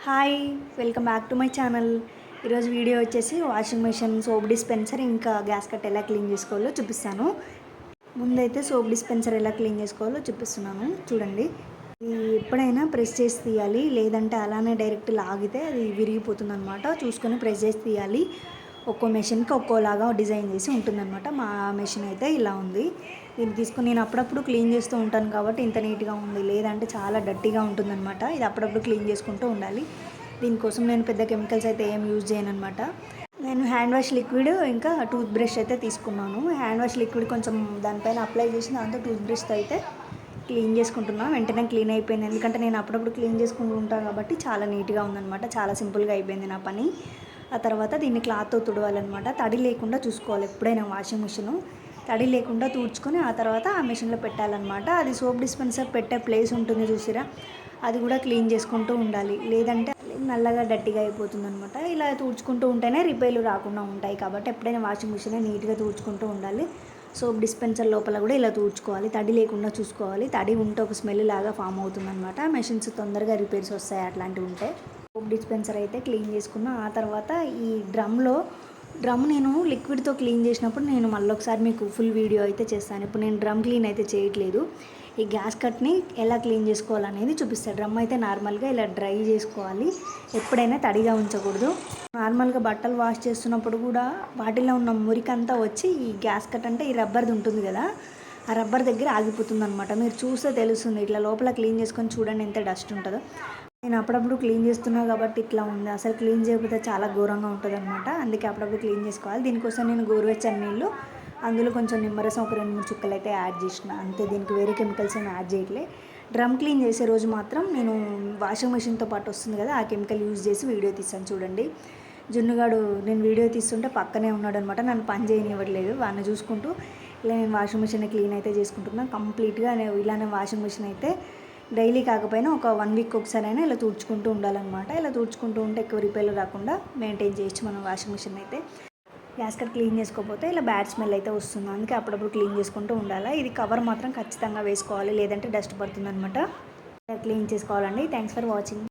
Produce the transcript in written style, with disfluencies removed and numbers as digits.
Hi, welcome back to my channel. ఈరోజు video వచ్చేసి washing machine, soap dispenser ఇంకా gas cut ఎలా clean చేసుకోవాలో చూపిస్తాను. ముందైతే సోప్ డిస్పెన్సర్ ఎలా క్లీన్ చేసుకోవాలో చూపిస్తున్నాను, చూడండి. ఇది ఎప్పుడైనా ప్రెస్ చేసి తీయాలి, లేదంటే అలానే డైరెక్ట్ లాగితే అది విరిగిపోతుంది అనమాట. చూసుకొని ప్రెస్ చేసి తీయాలి. ఒక్కో మెషిన్కి ఒక్కోలాగా డిజైన్ చేసి ఉంటుందన్నమాట. మా మెషిన్ అయితే ఇలా ఉంది. దీన్ని తీసుకుని నేను అప్పుడప్పుడు క్లీన్ చేస్తూ ఉంటాను కాబట్టి ఇంత నీట్గా ఉంది, లేదంటే చాలా డర్టీగా ఉంటుందన్నమాట. ఇది అప్పుడప్పుడు క్లీన్ చేసుకుంటూ ఉండాలి. దీనికోసం నేను పెద్ద కెమికల్స్ అయితే ఏం యూజ్ చేయను అనమాట. నేను హ్యాండ్ వాష్ లిక్విడ్ ఇంకా టూత్ బ్రష్ అయితే తీసుకున్నాను. హ్యాండ్ వాష్ లిక్విడ్ కొంచెం దానిపైన అప్లై చేసి దాంతో టూత్ బ్రష్తో అయితే క్లీన్ చేసుకుంటున్నాను. వెంటనే క్లీన్ అయిపోయింది, ఎందుకంటే నేను అప్పుడప్పుడు క్లీన్ చేసుకుంటూ ఉంటాను కాబట్టి చాలా నీట్గా ఉందన్నమాట. చాలా సింపుల్గా అయిపోయింది నా పని. ఆ తర్వాత దీన్ని క్లాత్తో తుడవాలన్నమాట. తడి లేకుండా చూసుకోవాలి ఎప్పుడైనా వాషింగ్ మిషను. తడి లేకుండా తుడుచుకొని ఆ తర్వాత ఆ మిషన్లో పెట్టాలన్నమాట. అది సోప్ డిస్పెన్సర్ పెట్టే ప్లేస్ ఉంటుంది చూసిరా, అది కూడా క్లీన్ చేసుకుంటూ ఉండాలి, లేదంటే నల్లగా డట్టిగా అయిపోతుంది అనమాట. ఇలా తుడుచుకుంటూ ఉంటేనే రిపేర్లు రాకుండా ఉంటాయి కాబట్టి ఎప్పుడైనా వాషింగ్ మిషన్ నీట్గా తుడుచుకుంటూ ఉండాలి. సోప్ డిస్పెన్సర్ లోపల కూడా ఇలా తుడుచుకోవాలి, తడి లేకుండా చూసుకోవాలి. తడి ఉంటే ఒక స్మెల్ లాగా ఫామ్ అవుతుంది అనమాట. మెషిన్స్ తొందరగా రిపేర్స్ వస్తాయి అట్లాంటివి ఉంటే. సోప్ డిస్పెన్సర్ అయితే క్లీన్ చేసుకున్న ఆ తర్వాత ఈ డ్రమ్ నేను లిక్విడ్తో క్లీన్ చేసినప్పుడు నేను మళ్ళీ ఒకసారి మీకు ఫుల్ వీడియో అయితే చేస్తాను. ఇప్పుడు నేను డ్రమ్ క్లీన్ అయితే చేయట్లేదు. ఈ గ్యాస్ కట్ని ఎలా క్లీన్ చేసుకోవాలనేది చూపిస్తాను. డ్రమ్ అయితే నార్మల్గా ఇలా డ్రై చేసుకోవాలి, ఎప్పుడైనా తడిగా ఉంచకూడదు. నార్మల్గా బట్టలు వాష్ చేస్తున్నప్పుడు కూడా వాటిలో ఉన్న మురికంతా వచ్చి ఈ గ్యాస్ కట్ అంటే ఈ రబ్బర్ది ఉంటుంది కదా, ఆ రబ్బర్ దగ్గర ఆగిపోతుంది అనమాట. మీరు చూస్తే తెలుస్తుంది. ఇట్లా లోపల క్లీన్ చేసుకొని చూడండి ఎంత డస్ట్ ఉంటుందో. నేను అప్పుడప్పుడు క్లీన్ చేస్తున్నా కాబట్టి ఇట్లా ఉంది. అసలు క్లీన్ చేయకపోతే చాలా ఘోరంగా ఉంటుంది అనమాట. అందుకే అప్పుడప్పుడు క్లీన్ చేసుకోవాలి. దీనికోసం నేను గోరువెచ్చని నీళ్ళు, అందులో కొంచెం నిమ్మరసం ఒక 2-3 చుక్కలు అయితే యాడ్ చేసిన అంతే. దీనికి వేరే కెమికల్స్ ఏమి యాడ్ చేయట్లే. డ్రమ్ క్లీన్ చేసే రోజు మాత్రం నేను వాషింగ్ మెషిన్తో పాటు వస్తుంది కదా, ఆ కెమికల్ యూజ్ చేసి వీడియో తీస్తాను చూడండి. జున్నుగాడు నేను వీడియో తీస్తుంటే పక్కనే ఉన్నాడు అనమాట. నన్ను పని చేయనివ్వట్లేదు. వాడిని చూసుకుంటూ ఇలా నేను వాషింగ్ మెషిన్ క్లీన్ అయితే చేసుకుంటున్నాను కంప్లీట్గా. ఇలానే వాషింగ్ మెషిన్ అయితే డైలీ కాకపోయినా ఒక 1 వీక్ ఒకసారైనా ఇలా తుడుచుకుంటూ ఉండాలన్నమాట. ఇలా తుడుచుకుంటూ ఉంటే ఎక్కువ రిపేర్లు రాకుండా మెయింటైన్ చేయొచ్చు మనం వాషింగ్ మెషిన్ అయితే. గ్యాస్ కట్ క్లీన్ చేసుకోకపోతే ఇలా బ్యాడ్ స్మెల్ అయితే వస్తుంది. అందుకే అప్పుడప్పుడు క్లీన్ చేసుకుంటూ ఉండాలి. ఇది కవర్ మాత్రం ఖచ్చితంగా వేసుకోవాలి, లేదంటే డస్ట్ పడుతుంది అనమాట. క్లీన్ చేసుకోవాలండి. Thanks for watching.